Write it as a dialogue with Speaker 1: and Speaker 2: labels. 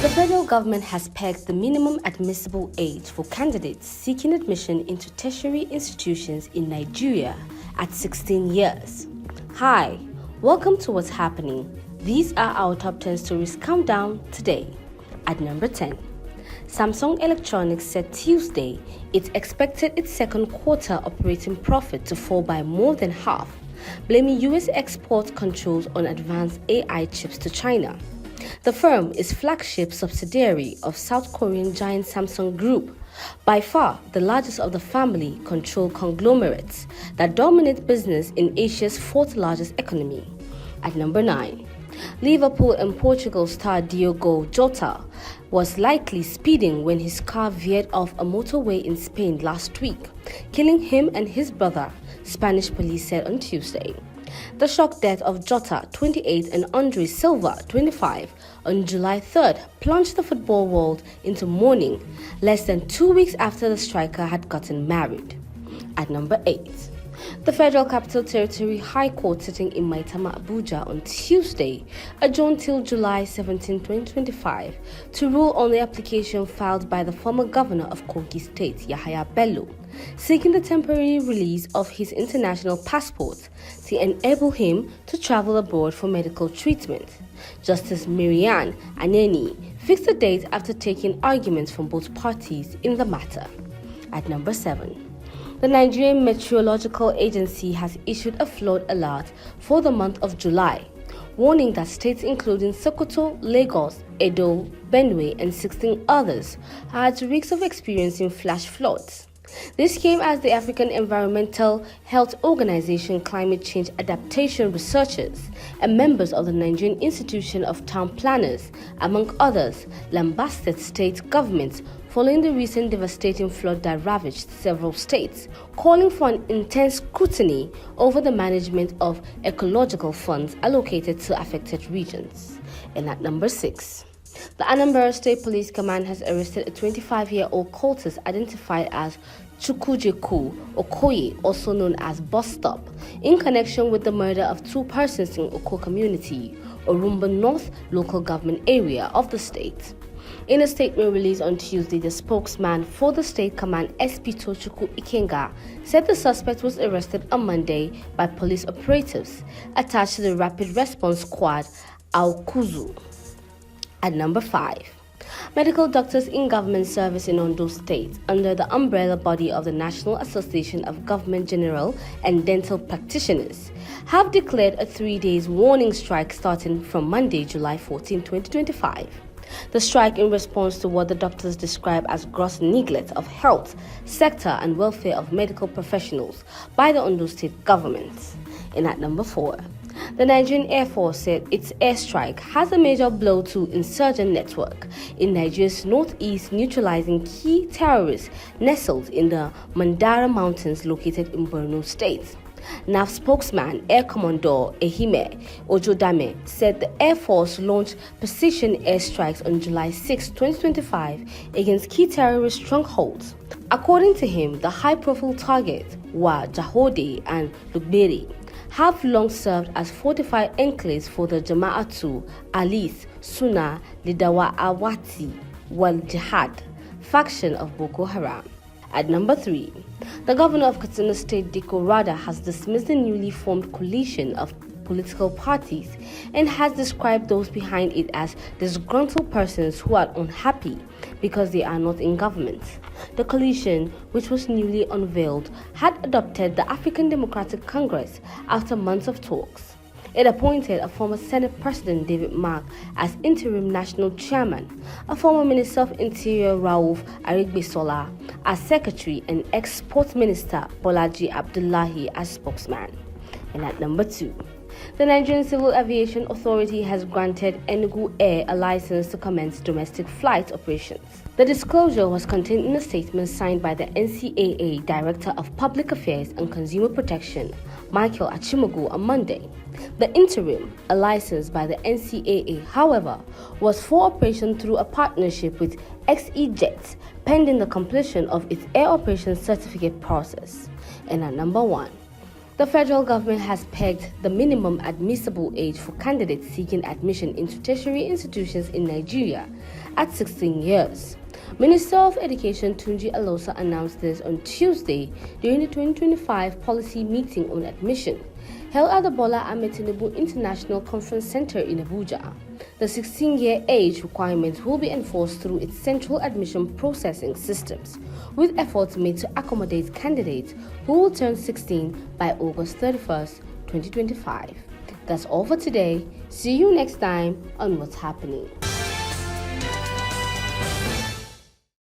Speaker 1: The federal government has pegged the minimum admissible age for candidates seeking admission into tertiary institutions in Nigeria at 16 years. Hi, welcome to What's Happening. These are our top 10 stories countdown today. At number 10, Samsung Electronics said Tuesday it expected its second quarter operating profit to fall by more than half, blaming US export controls on advanced AI chips to China. The firm is flagship subsidiary of South Korean giant Samsung Group, by far the largest of the family-controlled conglomerates that dominate business in Asia's fourth largest economy. At number 9, Liverpool and Portugal star Diogo Jota was likely speeding when his car veered off a motorway in Spain last week, killing him and his brother, Spanish police said on Tuesday. The shock death of Jota, 28, and Andre Silva, 25, on July 3rd plunged the football world into mourning less than 2 weeks after the striker had gotten married. At number 8, the Federal Capital Territory High Court sitting in Maitama, Abuja on Tuesday adjourned till July 17, 2025 to rule on the application filed by the former governor of Kogi State, Yahaya Bello, seeking the temporary release of his international passport to enable him to travel abroad for medical treatment. Justice Marianne Aneni fixed the date after taking arguments from both parties in the matter. At number 7, the Nigerian Meteorological Agency has issued a flood alert for the month of July, warning that states including Sokoto, Lagos, Edo, Benue, and 16 others are at risk of experiencing flash floods. This came as the African Environmental Health Organization climate change adaptation researchers and members of the Nigerian Institution of Town Planners, among others, lambasted state governments following the recent devastating flood that ravaged several states, calling for an intense scrutiny over the management of ecological funds allocated to affected regions. And at number 6, the Anambra State Police Command has arrested a 25-year-old cultist identified as Chukwujeku Okoye, also known as Bus Stop, in connection with the murder of 2 persons in Oko community, Orumba North local government area of the state. In a statement released on Tuesday, the spokesman for the state command, SP Tochukwu Ikenga, said the suspect was arrested on Monday by police operatives attached to the Rapid Response Squad, Aukuzu. At number 5, medical doctors in government service in Ondo State, under the umbrella body of the National Association of Government General and Dental Practitioners, have declared a 3-day warning strike starting from Monday, July 14, 2025. The strike in response to what the doctors describe as gross neglect of health, sector and welfare of medical professionals by the Ondo State government. And at number 4, the Nigerian Air Force said its airstrike has a major blow to insurgent network in Nigeria's northeast, neutralizing key terrorists nestled in the Mandara Mountains located in Borno State. NAF spokesman Air Commodore Ehime Ojodame said the Air Force launched precision airstrikes on July 6, 2025 against key terrorist strongholds. According to him, the high-profile targets were Jahode and Lugberi, have long served as fortified enclaves for the Jama'atu Alis Sunnah Lidawa Awati wal Jihad faction of Boko Haram. At number 3, the governor of Katsina State, Radda, has dismissed the newly formed coalition of political parties and has described those behind it as disgruntled persons who are unhappy because they are not in government. The coalition, which was newly unveiled, had adopted the African Democratic Congress after months of talks. It appointed a former Senate President David Mark as interim national chairman, a former Minister of Interior Rauf Arigbesola as secretary, and ex-sports minister Bolaji Abdullahi as spokesman. And at number 2, the Nigerian Civil Aviation Authority has granted Enugu Air a license to commence domestic flight operations. The disclosure was contained in a statement signed by the NCAA Director of Public Affairs and Consumer Protection, Michael Achimogu, on Monday. The interim, a license by the NCAA, however, was for operation through a partnership with XEJet, pending the completion of its air operations certificate process. And at number 1, The federal government has pegged the minimum admissible age for candidates seeking admission into tertiary institutions in Nigeria at 16 years. Minister of Education Tunji Alosa announced this on Tuesday during the 2025 policy meeting on admission held at the Bola Ahmed Tinubu International Conference Center in Abuja. The 16-year age requirement will be enforced through its central admission processing systems, with efforts made to accommodate candidates who will turn 16 by August 31st, 2025. That's all for today. See you next time on What's Happening.